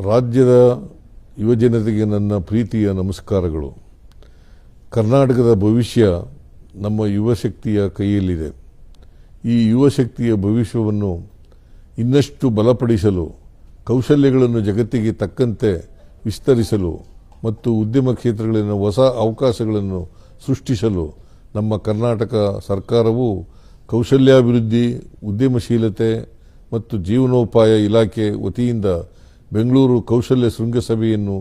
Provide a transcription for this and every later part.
ರಾಜ್ಯದ ಯುವಜನತೆಗೆ ನನ್ನ ಪ್ರೀತಿಯ ನಮಸ್ಕಾರಗಳು. ಕರ್ನಾಟಕದ ಭವಿಷ್ಯ ನಮ್ಮ ಯುವಶಕ್ತಿಯ ಕೈಯಲ್ಲಿದೆ. ಈ ಯುವಶಕ್ತಿಯ ಭವಿಷ್ಯವನ್ನು ಇನ್ನಷ್ಟು ಬಲಪಡಿಸಲು, ಕೌಶಲ್ಯಗಳನ್ನು ಜಗತ್ತಿಗೆ ತಕ್ಕಂತೆ ವಿಸ್ತರಿಸಲು ಮತ್ತು ಉದ್ಯಮ ಕ್ಷೇತ್ರಗಳಲ್ಲಿನ ಹೊಸ ಅವಕಾಶಗಳನ್ನು ಸೃಷ್ಟಿಸಲು ನಮ್ಮ ಕರ್ನಾಟಕ ಸರ್ಕಾರವು ಕೌಶಲ್ಯಾಭಿವೃದ್ಧಿ, ಉದ್ಯಮಶೀಲತೆ ಮತ್ತು ಜೀವನೋಪಾಯ ಇಲಾಖೆ ವತಿಯಿಂದ ಬೆಂಗಳೂರು ಕೌಶಲ್ಯ ಶೃಂಗಸಭೆಯನ್ನು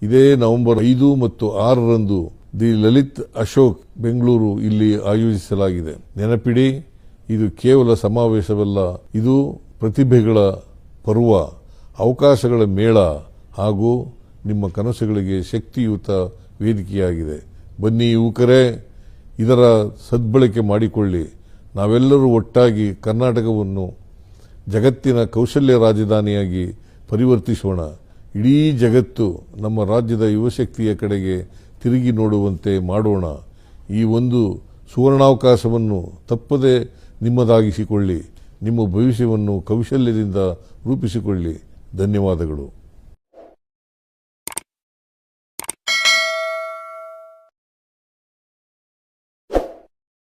ಇದೇ ನವೆಂಬರ್ 5 ಮತ್ತು 6ರಂದು ದಿ ಲಲಿತ್ ಅಶೋಕ್ ಬೆಂಗಳೂರು ಇಲ್ಲಿ ಆಯೋಜಿಸಲಾಗಿದೆ. ನೆನಪಿಡಿ, ಇದು ಕೇವಲ ಸಮಾವೇಶವಲ್ಲ, ಇದು ಪ್ರತಿಭೆಗಳ ಪರ್ವ, ಅವಕಾಶಗಳ ಮೇಳ ಹಾಗೂ ನಿಮ್ಮ ಕನಸುಗಳಿಗೆ ಶಕ್ತಿಯುತ ವೇದಿಕೆಯಾಗಿದೆ. ಬನ್ನಿ ಯುವಕರೇ, ಇದರ ಸದ್ಬಳಕೆ ಮಾಡಿಕೊಳ್ಳಿ. ನಾವೆಲ್ಲರೂ ಒಟ್ಟಾಗಿ ಕರ್ನಾಟಕವನ್ನು ಜಗತ್ತಿನ ಕೌಶಲ್ಯ ರಾಜಧಾನಿಯಾಗಿ ಪರಿವರ್ತಿಸೋಣ. ಇಡೀ ಜಗತ್ತು ನಮ್ಮ ರಾಜ್ಯದ ಯುವಶಕ್ತಿಯ ಕಡೆಗೆ ತಿರುಗಿ ನೋಡುವಂತೆ ಮಾಡೋಣ. ಈ ಒಂದು ಸುವರ್ಣಾವಕಾಶವನ್ನು ತಪ್ಪದೆ ನಿಮ್ಮದಾಗಿಸಿಕೊಳ್ಳಿ. ನಿಮ್ಮ ಭವಿಷ್ಯವನ್ನು ಕೌಶಲ್ಯದಿಂದ ರೂಪಿಸಿಕೊಳ್ಳಿ. ಧನ್ಯವಾದಗಳು.